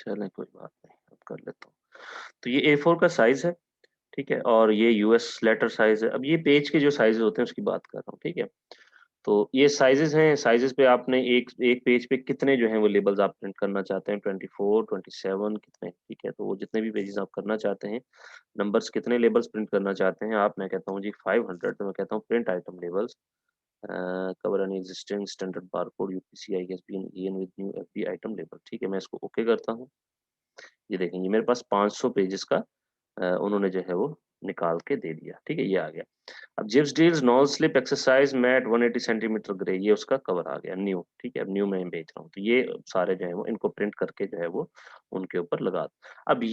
चलें कोई बात नहीं, अब कर लेता हूँ। तो ये A4 का साइज़ है, ठीक है? और ये यूएस लेटर साइज़ है। अब ये पेज के जो साइज़ होते हैं उसकी बात कर रहा हूँ, ठीक है? तो ये साइज़ेज़ हैं, साइज़ेज़ पे आपने एक एक पेज पे कितने जो हैं वो लेबल्स आप प्रिंट करना चाहते हैं 24, 27 कितने, ठीक है? तो वो जितने भी पेजेज़ आप करना चाहते हैं, नंबर्स कितने लेबल्स प्रिंट करना चाहते हैं आप, मैं कहता हूँ जी 500 तो मैं कहता हूँ print item labels cover any existing standard barcode UPC ISBN EAN with new FB item label, ठीक है? मैं इसको ओके करता हूँ। ये देखें, ये मेरे पास 500 पेजेज़ का उन्होंने जो है वो निकाल के दे दिया, ठीक है? ये आ गया। अब zips deals non slip exercise mat 180 centimetre grey ये उसका कवर आ गया न्यू, ठीक है? अब न्यू मैं भेज रहा हूँ। तो ये सारे जो है वो इनको प्रिंट करके जो है वो उनके ऊपर लगा दो। अब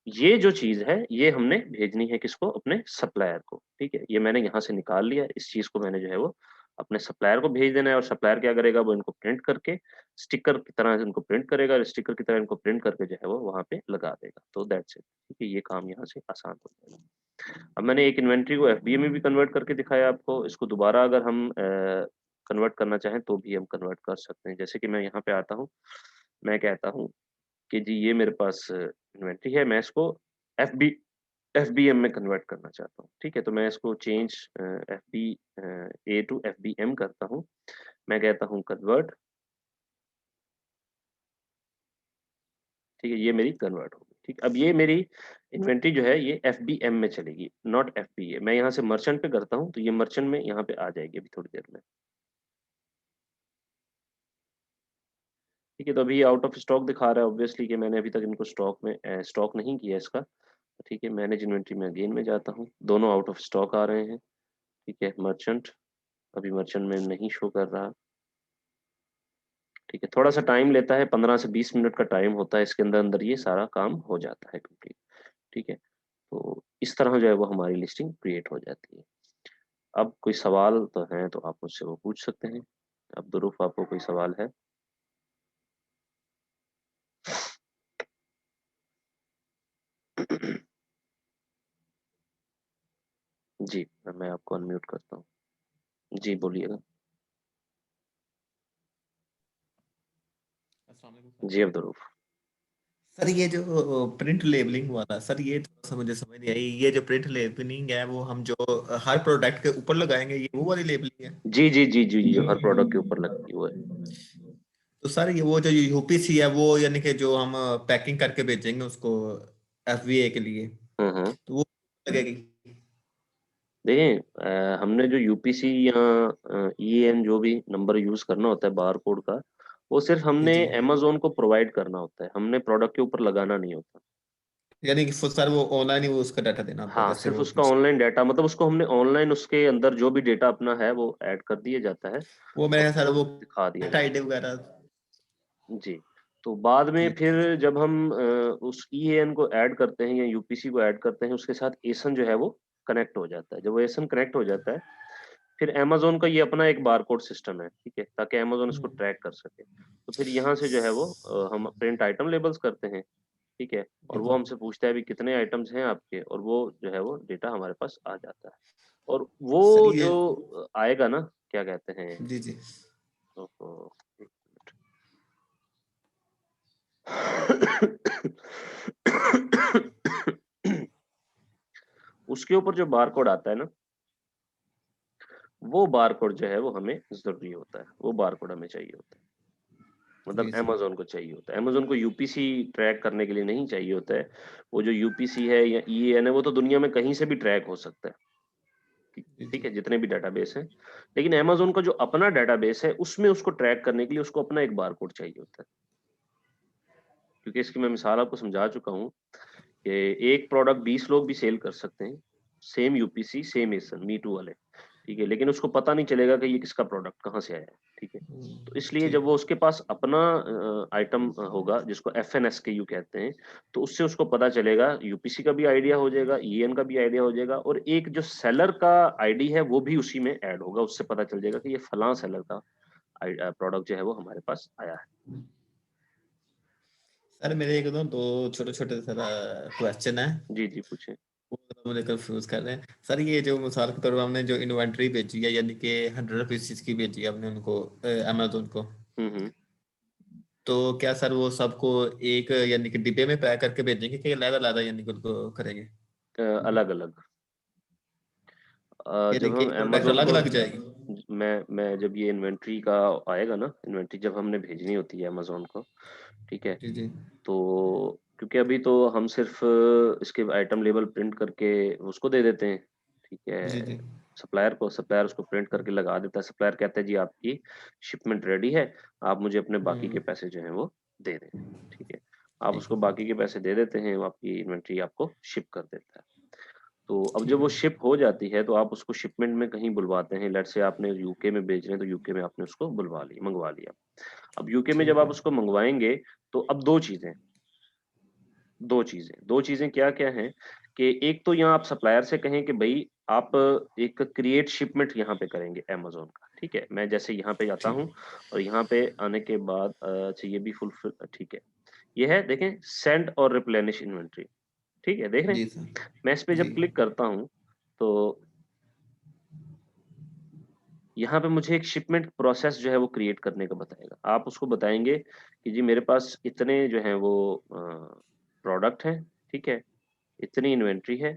ये जो चीज़ है ये हमने भेजनी है किसको? अपने सप्लायर को, ठीक है? ये मैंने यहाँ से निकाल लिया, इस चीज़ को मैंने जो है वो अपने सप्लायर को भेज देना है और सप्लायर क्या करेगा वो इनको प्रिंट करके स्टिकर की तरह इनको प्रिंट करेगा और स्टिकर की तरह इनको प्रिंट करके जो है वो वहाँ पे लगा देगा। तो दैट्स इट, ठीक है? ये काम यहाँ से आसान हो जाएगा। अब मैंने एक इन्वेंटरी को एफबीए में भी कन्वर्ट करके दिखाया आपको, इसको दोबारा अगर हम कन्वर्ट करना चाहें तो भी हम कन्वर्ट कर सकते हैं। जैसे कि मैं यहाँ पे आता हूँ, मैं कहता हूँ कि जी ये मेरे पास इन्वेंटरी है, मैं इसको एफबीएम में कन्वर्ट करना चाहता हूँ, ठीक है? तो मैं इसको change FBA to FBM करता हूँ। मैं कहता हूँ कन्वर्ट, ठीक है? ये मेरी कन्वर्ट हो गई, ठीक है? अब ये मेरी इन्वेंटरी जो है ये एफबीएम में चलेगी, नॉट एफबीए। मैं यहाँ से मर्चेंट पे करता हूँ, तो ये मर्चेंट में यहाँ पे आ जाएगी अभी थोड़ी देर में। ठीक है, तो अभी ये आउट ऑफ स्टॉक दिखा रहा है ऑब्वियसली कि मैंने अभी तक इनको स्टॉक नहीं किया इसका। ठीक है, मैनेज इन्वेंटरी में अगेन में जाता हूँ, दोनों आउट ऑफ स्टॉक आ रहे हैं। ठीक है, मर्चेंट, अभी मर्चेंट में नहीं शो कर रहा। ठीक है, थोड़ा-सा टाइम लेता है, 15 से 20 मिनट का टाइम होता है, इसके अंदर-अंदर ये सारा काम हो जाता है कंप्लीट। ठीक है, तो इस तरह जो है वो हमारी लिस्टिंग क्रिएट हो जाती है। अब कोई सवाल तो हैं तो आप मुझसे वो पूछ सकते हैं। अब्दुर्रऊफ़ आपको कोई सवाल है? जी, मैं आपको अनम्यूट करता हूँ। जी, बोलिएगा। अस्सलाम वालेकुम सर। जी, अब्दुर्रऊफ़। सर ये जो प्रिंट लेबलिंग हुआ था सर, ये थोड़ा सा मुझे समझ नहीं आई। ये जो प्रिंट लेबलिंग है वो हम जो हर प्रोडक्ट के ऊपर लगाएंगे, ये वो वाली लेबलिंग है? जी, जी, जी, जी, जो हर प्रोडक्ट के ऊपर लगती है वो है। तो सर ये वो जो यूपीसी है वो यानी कि जो हम पैकिंग करके भेजेंगे उसको एफवीए के लिए, हुँ, हुँ। तो वो लगेगी? देखिए हमने जो यूपीसी या ईएन जो भी नंबर यूज़ करना होता है बारकोड का, वो सिर्फ़ जी हमने जी। अमेज़न को प्रोवाइड करना होता है, हमने प्रोडक्ट के ऊपर लगाना नहीं होता। यानी कि सर वो ऑनलाइन ही वो उसका डाटा देना होता है हाँ, जैसे सिर्फ़ वो उसका कुछ। ऑनलाइन डाटा मतलब उसको हमने ऑनलाइन उसके अंदर जो भी डाटा अपना है वो ऐड कर दिया जाता है वो और मेरे सर वो वो दिखा दिया आईडी जाता है। वगैरह। जी, तो बाद में ठीक ठीक। फिर जब हम उस ईएन को ऐड करते हैं या यूपीसी को ऐड करते हैं, उसके साथ एसन जो है वो कनेक्ट हो जाता है। जब वो एसन कनेक्ट हो जाता है, फिर अमेज़न का ये अपना एक बारकोड सिस्टम है, ठीक है? ताकि अमेज़न इसको हम्म। ट्रैक कर सके। तो फिर यहाँ से जो है वो हम प्रिंट आइटम लेबल्स करते हैं, ठीक है? जी और वो जी। हमसे पूछता है अभी कितने आइटम्स हैं आपके और वो जो है वो डेटा हमारे पास आ जाता है। और सर वो ये। जो आएगा ना, क्या कहते हैं जी जी। ओहो! 1 मिनट। उसके ऊपर जो बारकोड आता है ना, वो बारकोड जो है वो हमें ज़रूरी होता है। वो बारकोड हमें चाहिए होता है। मतलब जी जी। अमेज़न को चाहिए होता है। अमेज़न को यूपीसी ट्रैक करने के लिए नहीं चाहिए होता है। वो जो यूपीसी है या ईएएन है, वो तो दुनिया में कहीं से भी ट्रैक हो सकता है। ठी जी ठीक जी। है, जितने भी डेटाबेस हैं। लेकिन अमेज़न का जो अपना डेटाबेस है, उसमें उसको ट्रैक करने के लिए उसको अपना एक बारकोड चाहिए होता है। क्योंकि इसकी मैं मिसाल आपको समझा चुका हूँ कि एक प्रोडक्ट 20 लोग भी सेल कर सकते हैं। Same UPC, same ASIN, me too वाले, ठीक है? लेकिन उसको पता नहीं चलेगा कि ये किसका प्रोडक्ट कहाँ से आया है, ठीक है? तो इसलिए जब ठीक। वो उसके पास अपना आइटम होगा जिसको एफएनएसकेयू कहते हैं, तो उससे उसको पता चलेगा, यूपीसी का भी आइडिया हो जाएगा, ईएन का भी आइडिया हो जाएगा और एक जो सेलर का आईडी है वो भी उसी में ऐड होगा। उससे पता चल जाएगा कि ये फलाँ सेलर का प्रोडक्ट जो है वो हमारे पास आया है। सर मेरे एक दो छोटे-छोटे सर क्वेश्चन है, जी, जी, पूछें। वो थोड़ा मुझे कंफ्यूज कर रहे हैं। सर ये जो मिसाल के तौर पर हमने जो इन्वेंटरी भेजी है यानी कि 100 पीसेस की भेजी है हमने उनको अमेज़न को, हुँ, हुँ। तो क्या सर वो सबको एक यानी कि डिब्बे में पैक करके भेजेंगे कि अलग-अलग यानी कि उनको करेंगे? अलग अलग यानी जब कि हम एक प्रोडक्ट अमेजोन को अलग-अलग जाएगी? मैं जब ये इन्वेंट्री का आएगा ना, इन्वेंट्री जब हमने भेजनी होती है अमेजोन को, ठीक है, जी, जी। तो क्योंकि अभी तो हम सिर्फ इसके आइटम लेबल प्रिंट करके उसको दे देते हैं, ठीक जी, है, जी। सप्लायर को, सप्लायर उसको प्रिंट करके लगा देता है, सप्लायर कहता है जी आपकी शिपमेंट रेडी है, आप मुझे अपने बाकी के हुँ, पैसे जो हैं वो दे दें, ठीक है, आप ठीक उसको है, बाकी के पैसे दे देते हैं, वो आपकी इन्वेंट्री आपको शिप कर देता है। तो अब जब ठीक वो है, शिप हो जाती है तो आप उसको शिपमेंट में कहीं बुलवाते हैं, लेट्स से आपने यूके में भेज रहे हैं तो यूके में आपने उसको बुलवा लिया, मंगवा लिया। अब यूके में जब ठीक आप है, उसको मंगवाएँगे तो अब 2 चीज़ें क्या-क्या हैं कि एक तो यहाँ आप सप्लायर से कहें कि भई आप एक क्रिएट शिपमेंट यहाँ पे करेंगे अमेज़न का, ठीक है? मैं जैसे यहाँ पे जाता ठीक। हूँ और यहाँ पे आने के बाद अच्छा ये भी फुलफिल ठीक है। ये है देखें सेंड और रिप्लेनिश इन्वेंटरी, ठीक है, देख रहे हैं? जी सर। मैं इस पे जी, जब क्लिक करता हूँ तो यहाँ पे मुझे एक शिपमेंट प्रोसेस जो है वो क्रिएट करने का बताएगा। आप उसको बताएँगे कि जी मेरे पास इतने जो हैं वो प्रोडक्ट हैं, ठीक है? इतनी इन्वेंटरी है,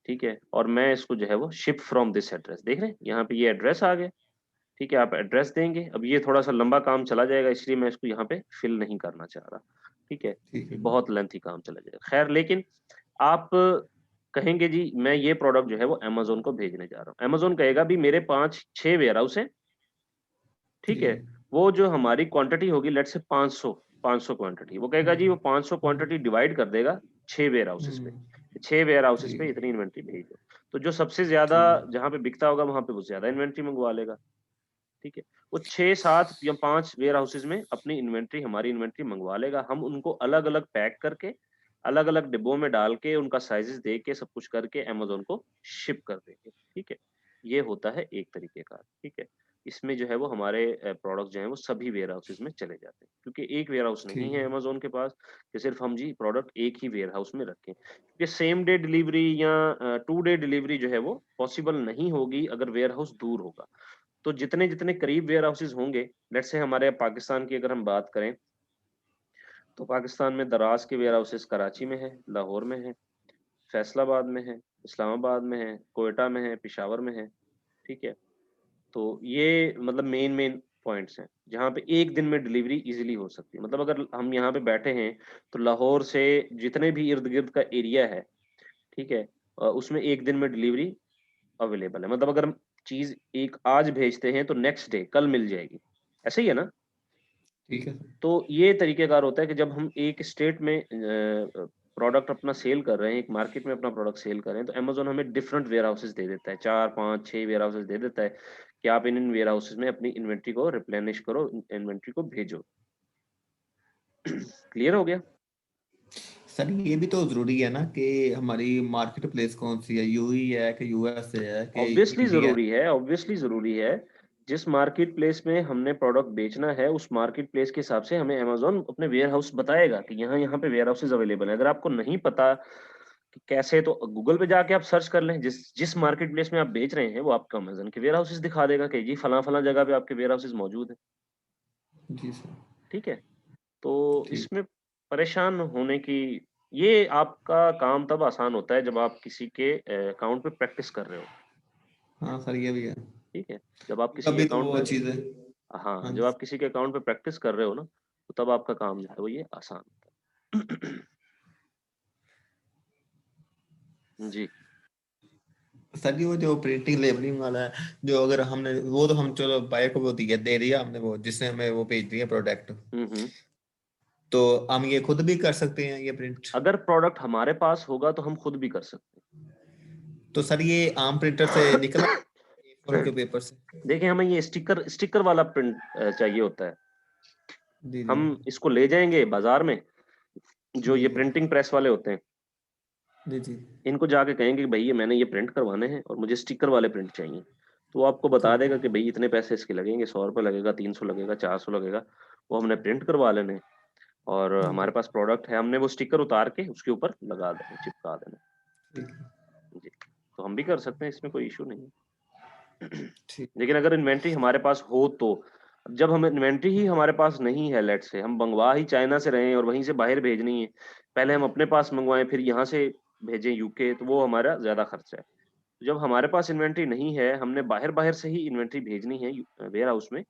ठीक है? और मैं इसको जो है वो शिप फ्रॉम दिस एड्रेस देख रहे हैं? यहाँ पे ये एड्रेस आ गया, ठीक है? आप एड्रेस देंगे, अब ये थोड़ा-सा लंबा काम चला जाएगा इसलिए मैं इसको यहाँ पे फिल नहीं करना चाह रहा, ठीक है? ठीक ये है। बहुत लेंथी काम चला जाएगा। ख़ैर लेकिन आप कहेंगे जी मैं ये प्रोडक्ट जो है वो अमेज़न को भेजने जा रहा हूँ। अमेज़न कहेगा भी मेरे 5-6 वेयरहाउस हैं, ठीक जी। है? वो जो हमारी क्वांटिटी होगी लेट्स से 500 क्वांटिटी, वो कहेगा जी वो 500 हुँ, क्वांटिटी डिवाइड कर देगा 6 वेयरहाउसेस पे। हुँ, 6 वेयरहाउसेस पे ठीक इतनी इन्वेंटरी भेज दो। तो जो सबसे ज़्यादा ठीक है, जहाँ पे बिकता होगा वहाँ पे वो ज़्यादा इन्वेंटरी मंगवा लेगा, ठीक है? वो 6-7 या 5 वेयरहाउसेस में अपनी इन्वेंटरी हमारी इन्वेंटरी मंगवा लेगा। हम उनको अलग-अलग पैक करके, अलग-अलग डिब्बों में डाल के, उनका साइज़ेज़ दे के, सब कुछ करके अमेज़न को शिप कर देंगे, ठीक है? ये होता है एक तरीके का, ठीक है? इसमें जो है वो हमारे प्रोडक्ट जो हैं वो सभी वेयरहाउसेस में चले जाते हैं। क्योंकि एक वेयरहाउस नहीं ठीक है है, अमेज़न के पास कि सिर्फ़ हम जी प्रोडक्ट एक ही वेयरहाउस में रखें। क्योंकि सेम डे डिलीवरी या 2 डे डिलीवरी जो है वो पॉसिबल नहीं होगी अगर वेयरहाउस दूर होगा। तो जितने-जितने करीब वेयरहाउसेस होंगे, लेट्स से हमारे पाकिस्तान की अगर हम बात करें, तो पाकिस्तान में दराज़ के वेयरहाउसेस कराची में है, लाहौर में है, फैसलाबाद में है, इस्लामाबाद में है, क्वेटा में है, पेशावर में है, ठीक है? तो ये मतलब मेन-मेन पॉइंट्स हैं, जहाँ पे एक दिन में डिलीवरी ईज़िली हो सकती है। मतलब अगर हम यहाँ पे बैठे हैं, तो लाहौर से जितने भी इर्द-गिर्द का एरिया है, ठीक है? उसमें 1 दिन में डिलीवरी अवेलेबल है। मतलब अगर हम चीज़ एक आज भेजते हैं, तो नेक्स्ट डे कल मिल जाएगी। ऐसे ही है ना? ठीक है, तो ये तरीक़ेकार होता है कि जब हम एक स्टेट में प्रोडक्ट अपना सेल कर रहे हैं, एक मार्केट में अपना प्रोडक्ट सेल कर रहे हैं, तो अमेज़न हमें डिफरेंट वेयरहाउसेस दे देता है। 4, 5, 6 वेयरहाउसेस दे देता है कि आप इन-इन वेयरहाउसेस में अपनी इन्वेंटरी को रिप्लेनिश करो, इन्वेंटरी को भेजो। क्लियर हो गया? सर ये भी तो ज़रूरी है ना कि हमारी मार्केट प्लेस कौन-सी है? यूएई है कि यूएसए है कि इंडिया है? ऑब्वियसली ज़रूरी है। जिस मार्केट प्लेस में हमने प्रोडक्ट बेचना है, उस मार्केट प्लेस के हिसाब से हमें अमेज़न अपने वेयरहाउस बताएगा कि यहाँ-यहाँ पे वेयरहाउसेस अवेलेबल हैं। अगर आपको नहीं पता कि कैसे तो गूगल पे जाके आप सर्च कर लें, जिस जिस मार्केट प्लेस में आप बेच रहे हैं, वो आपको अमेज़न के वेयरहाउसेस दिखा देगा कि जी फलाँ-फलाँ जगह पे आपके वेयरहाउसेस मौजूद हैं, जी सर, ठीक है? तो ठीक। इसमें परेशान होने की ये आपका काम तब आसान होता है जब आप किसी के अकाउंट पे प्रैक्टिस कर रहे हो, हाँ सर, ये भी है। ठीक है? जब आप किसी के तभी तो अकाउंट वो पे चीज़ें हाँ, हाँ जब जी, आप किसी के अकाउंट पे प्रैक्टिस कर रहे हो ना, तो तब आपका काम जो है वो ये आसान होता है। जी। सर जी वो जो प्रिंटिंग लेबलिंग वाला है, जो अगर हमने वो तो हम चलो बायर को वो दिया दे दिया हमने वो जिसने हमें वो भेज दिया प्रोडक्ट, हुँ, हुँ। तो हम ये खुद भी कर सकते हैं ये प्रिंट? अगर प्रोडक्ट हमारे पास होगा तो हम खुद भी कर सकते तो सर ये आम प्रिंटर से निकला ए4 हैं। के पेपर से? देखिए हमें ये स्टिकर स्टिकर वाला प्रिंट चाहिए होता है। जी, जी। हम इसको ले जाएँगे बाज़ार में, जो जी, ये जी। प्रिंटिंग प्रेस वाले होते हैं, जी, जी। इनको जाके कहेंगे कि भई मैंने ये प्रिंट करवाने हैं और मुझे स्टिकर वाले प्रिंट चाहिए। तो वो आपको बता ठीक देगा है। कि भई इतने पैसे इसके लगेंगे, ₹100 लगेगा, 300 लगेगा, 400 लगेगा। वो हमने प्रिंट करवा लेने हैं और जी, हमारे जी। पास प्रोडक्ट है, हमने वो स्टिकर उतार के उसके ऊपर लगा देना, चिपका देना। ठीक है। जी, तो हम भी कर सकते हैं, इसमें कोई इश्यू नहीं है। ठीक। लेकिन अगर इन्वेंटरी हमारे पास हो तो, जब हम इन्वेंट्री ही हमारे पास नहीं है, लेट्स से हम मंगवा ही चाइना से रहे हैं और वहीं से बाहर भेजनी है, पहले हम अपने पास मंगवाएं फिर यहाँ से भेजें यूके, तो वो हमारा ज्यादा खर्चा है। जब हमारे पास इन्वेंट्री नहीं है, हमने बाहर से ही इन्वेंट्री भेजनी है वेयर हाउस में,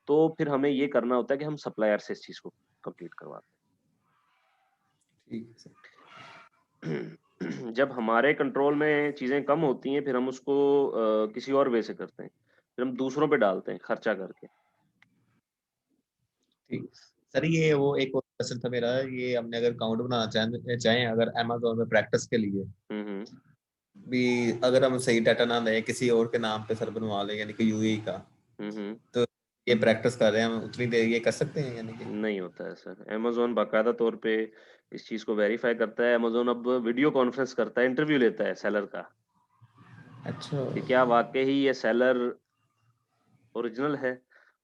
तो फिर हमें ये करना होता है कि हम सप्लायर से इस चीज को कंप्लीट करवाते ठीक है सर। हैं। जब हमारे कंट्रोल में चीजें कम होती हैं, फिर हम उसको किसी और वे से करते हैं, फिर हम दूसरों पे डालते हैं खर्चा करके। ठीक सर, ये वो एक और क्वेश्चन था मेरा, ये हमने अगर अकाउंट बनाना चाहें अगर अमेजोन में प्रैक्टिस के लिए हम्म। भी, अगर हम सही डाटा ना दें, किसी और के नाम पे सर बनवा लें, यानी कि यूएई का, हम्म। तो ये प्रैक्टिस कर रहे हैं हम उतनी देर ये कर सकते हैं यानी कि? नहीं होता है सर, अमेजोन बाकायदा तौर पे इस चीज को वेरीफाई करता है। अमेजोन अब वीडियो कॉन्फ्रेंस करता है, इंटरव्यू लेता है सेलर का, अच्छा। कि क्या वाकई ही ये सेलर ओरिजिनल है।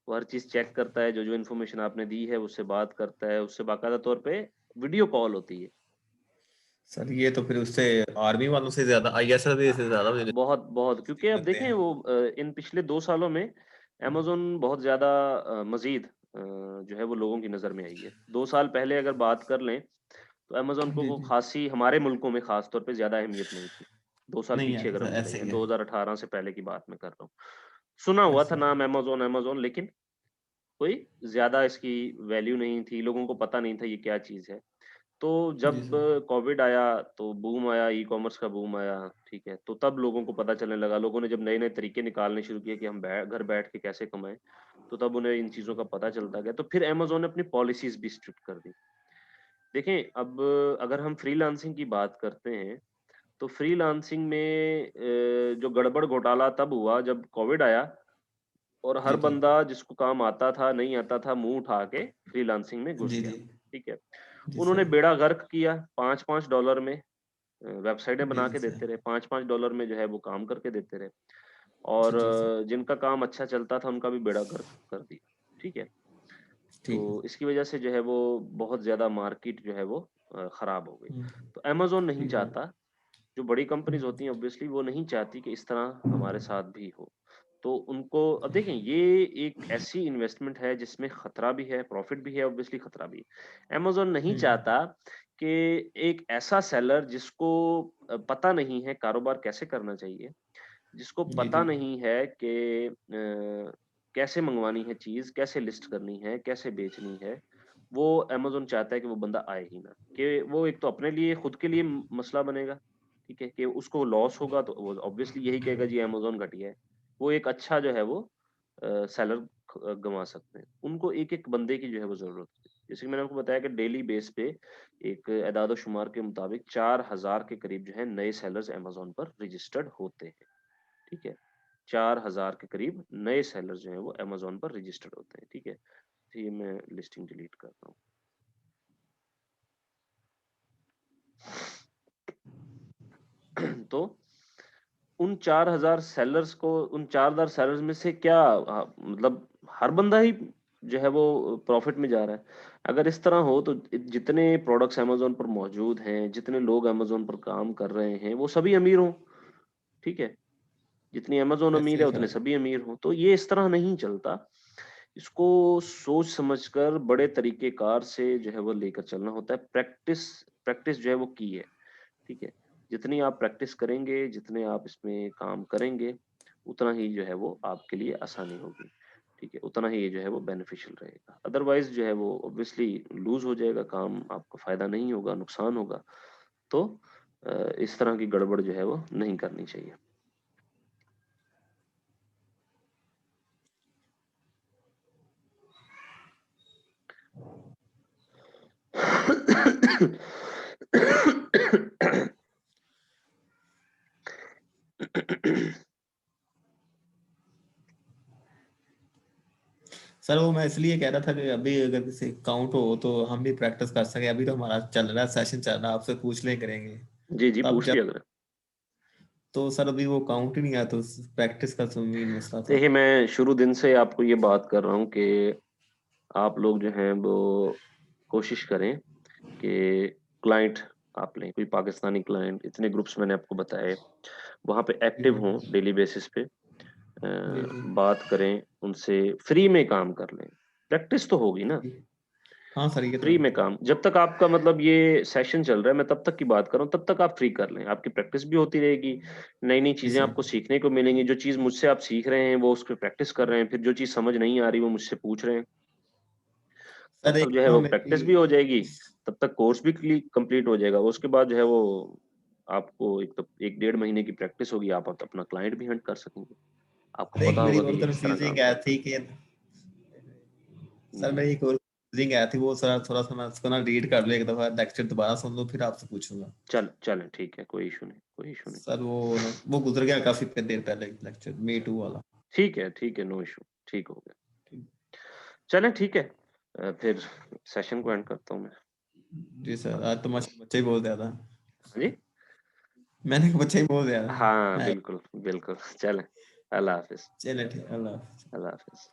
वो हर चीज चेक करता है, जो जो इन्फॉर्मेशन आपने दी है उससे बात करता है, उससे बाकायदा तौर पे वीडियो कॉल होती है। सर ये तो फिर उससे आर्मी वालों से ज्यादा, आईएसआर से ज्यादा मुझे बहुत बहुत, क्योंकि अब लगते देखें हैं। वो इन पिछले 2 सालों में अमेजोन बहुत ज्यादा मजीद जो है वो लोगों की नजर में आई है। 2 साल पहले अगर बात कर लें तो अमेजोन जी को जी। खासी हमारे मुल्कों में खास तौर पे ज्यादा अहमियत नहीं थी। 2 साल नहीं पीछे है अगर सर, हम ऐसे चलेंगे, ही है। 2018 से पहले की बात मैं कर रहा हूँ, सुना हुआ था अच्छा। नाम अमेजोन अमेजोन, लेकिन कोई ज्यादा इसकी वैल्यू नहीं थी, लोगों को पता नहीं था ये क्या चीज है। तो जी जब सर। कोविड आया तो बूम आया, ई कॉमर्स का बूम आया, ठीक है, तो तब लोगों को पता चलने लगा, लोगों ने जब नए नए तरीके निकालने शुरू किए कि हम घर बैठ के कैसे कमाएं, तो तब उन्हें इन चीजों का पता चलता गया, तो फिर अमेजोन ने अपनी पॉलिसीज भी स्ट्रिक्ट कर दी। देखें, अब अगर हम फ्रीलांसिंग की बात करते हैं, तो फ्रीलांसिंग में जो गड़बड़ घोटाला तब हुआ जब कोविड आया और जी हर जी। बंदा जिसको काम आता था नहीं आता था मुंह उठा के फ्रीलांसिंग में घुस जी गया। जी। ठीक है, जी उन्होंने सर। बेड़ा गर्क किया। $5-5 में वेबसाइटें जी बना जी के सर। देते रहे, $5-5 में जो है वो काम करके देते रहे, और जी जी सर। जिनका काम अच्छा चलता था उनका भी बेड़ा गर्क कर दिया। ठीक है, तो ठीक है। इसकी वजह से जो है वो बहुत ज्यादा मार्केट जो है वो खराब हो गई। हम्म, तो अमेजोन नहीं ठीक है। चाहता, जो बड़ी कंपनीज हम्म, होती हैं ऑब्वियसली वो नहीं चाहती कि इस तरह हमारे साथ भी हो। तो उनको अब देखें, ठीक। ये एक ऐसी इन्वेस्टमेंट है जिसमें खतरा भी है, प्रॉफिट भी है, ऑब्वियसली खतरा भी है। अमेज़न नहीं हम्म, चाहता कि एक ऐसा सेलर जिसको पता नहीं है कारोबार कैसे करना चाहिए, जिसको जी पता जी। नहीं है कि कैसे मंगवानी है चीज़, कैसे लिस्ट करनी है, कैसे बेचनी है, वो अमेज़न चाहता है कि वो बंदा आए ही ना। कि वो एक तो अपने लिए खुद के लिए मसला बनेगा, ठीक है? कि उसको लॉस होगा तो वो ऑब्वियसली यही कहेगा जी अमेज़न घटिया है। वो एक अच्छा जो है वो सेलर गँवा सकते हैं। उनको एक-एक बंदे की जो है वो ज़रूरत होती है। जैसे कि मैंने आपको बताया कि डेली बेस पे एक एदाद-ओ-शुमार के मुताबिक 4000 के करीब जो है नए सेलर्स अमेज़न पर रजिस्टर्ड होते हैं। ठीक है? 4000 के करीब नए सेलर्स जो हैं वो अमेज़न पर रजिस्टर्ड होते हैं। ठीक है? तो ये मैं लिस्टिंग डिलीट कर रहा हूँ। तो उन 4000 सेलर्स को, उन 4000 सेलर्स में से क्या मतलब हर बंदा ही जो है वो प्रॉफिट में जा रहा है? अगर इस तरह हो तो जितने प्रोडक्ट्स अमेज़न पर मौजूद हैं, जितने लोग अमेज़न पर काम कर रहे हैं, वो सभी अमीर हों, ठीक है? जितनी अमेज़न ऐसे अमीर है ही उतने सर। सभी अमीर हों, तो ये इस तरह नहीं चलता। इसको सोच समझकर बड़े तरीकेकार से जो है वो लेकर चलना होता है। प्रैक्टिस प्रैक्टिस जो है वो की है, ठीक है? जितनी आप प्रैक्टिस करेंगे, जितने आप इसमें काम करेंगे, उतना ही जो है वो आपके लिए आसानी होगी, ठीक है? उतना ही ये जो है वो बेनिफिशियल रहेगा। अदरवाइज़ जो है वो ऑब्वियसली लूज़ हो जाएगा काम, आपको फ़ायदा नहीं होगा, नुकसान होगा। तो इस तरह की गड़बड़ जो है वो नहीं करनी चाहिए। सर वो मैं इसलिए कह रहा था कि अभी अगर किसी काउंट हो तो हम भी प्रैक्टिस कर सके, अभी तो हमारा चल रहा है, सेशन चल रहा है, आपसे पूछ ले करेंगे। जी, जी, तब पूछ जब, लिया करें। तो सर अभी वो काउंट ही नहीं आया, तो प्रैक्टिस का तो मेन मसला था। देखिए, मैं शुरू दिन से आपको ये बात कर रहा हूँ कि आप लोग जो हैं वो कोशिश करें कि क्लाइंट आप लें, कोई पाकिस्तानी क्लाइंट, इतने ग्रुप्स मैंने आपको बताए, वहाँ पे जी एक्टिव सर। हों डेली बेसिस पे। बात करें उनसे, फ्री में काम कर लें, प्रैक्टिस तो होगी ना। हाँ सर ये तो फ्री है। में काम, जब तक आपका मतलब ये सेशन चल रहा है, मैं तब तक की बात कर रहा हूँ, तब तक आप फ्री कर लें, आपकी प्रैक्टिस भी होती रहेगी, नई नई जी चीजें सर। आपको सीखने को मिलेंगी, जो चीज मुझसे आप सीख रहे हैं वो उस पर प्रैक्टिस कर रहे हैं, फिर जो चीज समझ नहीं आ रही वो मुझसे पूछ रहे हैं, तब सर तक एक जो है ना वो मेरी प्रैक्टिस भी हो जाएगी, तब तक कोर्स भी कंप्लीट हो जाएगा, उसके बाद जो है वो आपको एक तो 1 डेढ़ महीने की प्रैक्टिस होगी, आप अपना क्लाइंट भी हंट कर सकेंगे, आपको सर एक पता मेरी होगा कि और ये किस तरह कंफ्यूजिंग काम है करता थी कि है। सर मेरी एक और कंफ्यूजिंग है थी, वो सर थोड़ा सा मैं उसको ना रीड कर लूँ एक दफा, लेक्चर दोबारा सुन लूँ फिर आपसे पूछूंगा। चलें ठीक है, कोई इशू नहीं, कोई इशू नहीं। सर वो गुजर गया काफी देर पहले लेक्चर, मी टू वाला। ठीक है, नो इशू, ठीक हो गया। ठीक। चलें ठीक है, फिर सेशन को एंड करता हूँ मैं। जी सर, आज तो माशा बच्चा ही बहुत ज्यादा, हाँ जी, मैंने कहा बच्चा ही बहुत ज्यादा हाँ है। बिल्कुल बिल्कुल, चलें, अल्लाह हाफिज। चलिए ठीक, अल्लाह हाफिज़। अल्लाह हाफिज।